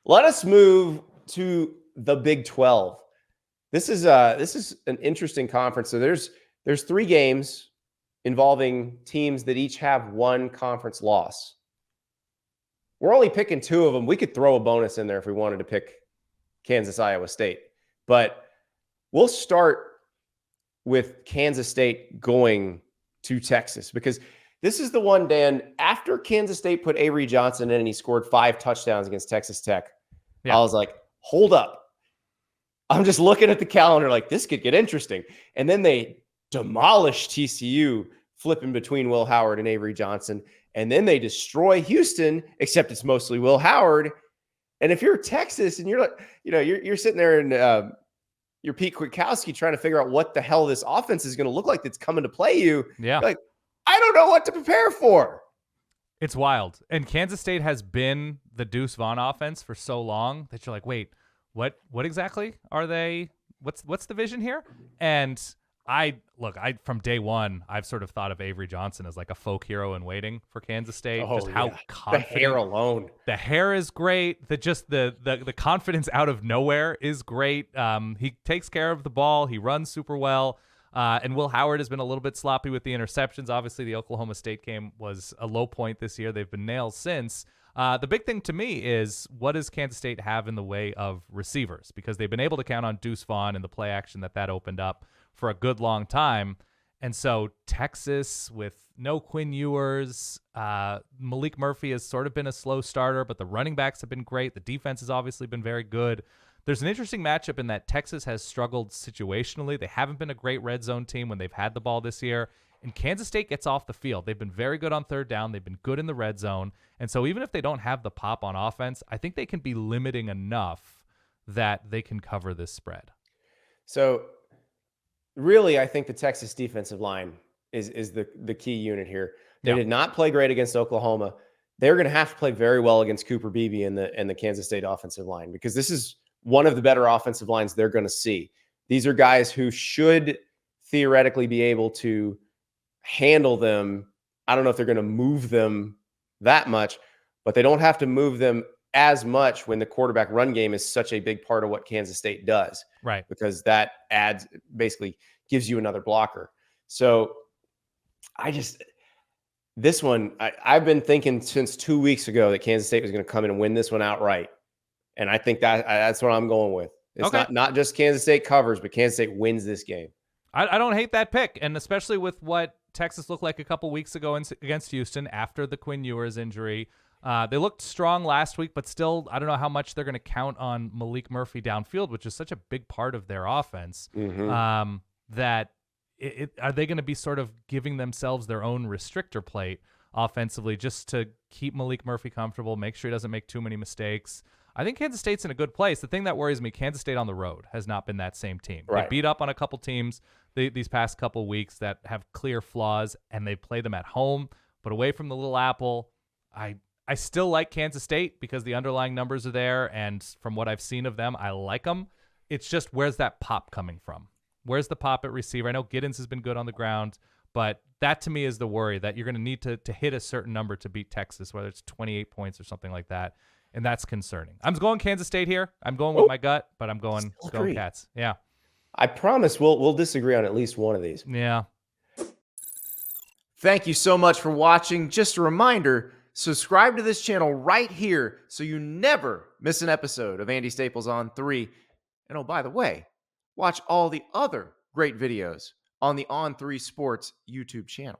Let us move to the Big 12. This is an interesting conference. So there's 3 games involving teams that each have one conference loss. We're only picking 2 of them. We could throw a bonus in there if we wanted to pick Kansas, Iowa State. But we'll start with Kansas State going to Texas, because this is the one, Dan, after Kansas State put Avery Johnson in and he scored 5 touchdowns against Texas Tech, I was like, hold up. I'm just looking at the calendar like, this could get interesting. And then they demolished TCU, flipping between Will Howard and Avery Johnson. And then they destroy Houston, except it's mostly Will Howard. And if you're Texas and you're like, you're sitting there and you're Pete Kwiatkowski trying to figure out what the hell this offense is going to look like that's coming to play you. Yeah. You're like, I don't know what to prepare for. It's wild. And Kansas State has been the Deuce Vaughn offense for so long that you're like, wait, what exactly are they? What's the vision here? And from day one, I've sort of thought of Avery Johnson as like a folk hero in waiting for Kansas State. Just how confident. The hair alone. The hair is great. The confidence out of nowhere is great. He takes care of the ball. He runs super well. And Will Howard has been a little bit sloppy with the interceptions. Obviously, the Oklahoma State game was a low point this year. They've been nails since. The big thing to me is, what does Kansas State have in the way of receivers? Because they've been able to count on Deuce Vaughn and the play action that opened up for a good long time. And so Texas, with no Quinn Ewers, Malik Murphy has sort of been a slow starter, but the running backs have been great. The defense has obviously been very good. There's an interesting matchup in that Texas has struggled situationally. They haven't been a great red zone team when they've had the ball this year. And Kansas State gets off the field. They've been very good on third down. They've been good in the red zone. And so even if they don't have the pop on offense, I think they can be limiting enough that they can cover this spread. So really, I think the Texas defensive line is the key unit here. They did not play great against Oklahoma. They're going to have to play very well against Cooper Beebe and the Kansas State offensive line, because this is one of the better offensive lines they're going to see. These are guys who should theoretically be able to handle them. I don't know if they're going to move them that much, but they don't have to move them as much when the quarterback run game is such a big part of what Kansas State does. Right. Because that basically gives you another blocker. So this one, I've been thinking since 2 weeks ago that Kansas State was going to come in and win this one outright. And I think that's what I'm going with. It's not just Kansas State covers, but Kansas State wins this game. I don't hate that pick, and especially with what Texas looked like a couple weeks ago against Houston after the Quinn Ewers injury. They looked strong last week, but still, I don't know how much they're going to count on Malik Murphy downfield, which is such a big part of their offense. Mm-hmm. Are they going to be sort of giving themselves their own restrictor plate offensively just to keep Malik Murphy comfortable, make sure he doesn't make too many mistakes? I think Kansas State's in a good place. The thing that worries me, Kansas State on the road has not been that same team. Right. They beat up on a couple teams these past couple weeks that have clear flaws, and they play them at home, but away from the Little Apple. I still like Kansas State because the underlying numbers are there, and from what I've seen of them, I like them. It's just, where's that pop coming from? Where's the pop at receiver? I know Giddens has been good on the ground, but that to me is the worry, that you're going to need to hit a certain number to beat Texas, whether it's 28 points or something like that. And that's concerning. I'm going Kansas State here. I'm going with my gut, but I'm going Cats. Yeah. I promise we'll disagree on at least one of these. Yeah. Thank you so much for watching. Just a reminder, subscribe to this channel right here so you never miss an episode of Andy Staples On 3. And oh, by the way, watch all the other great videos on the On3 Sports YouTube channel.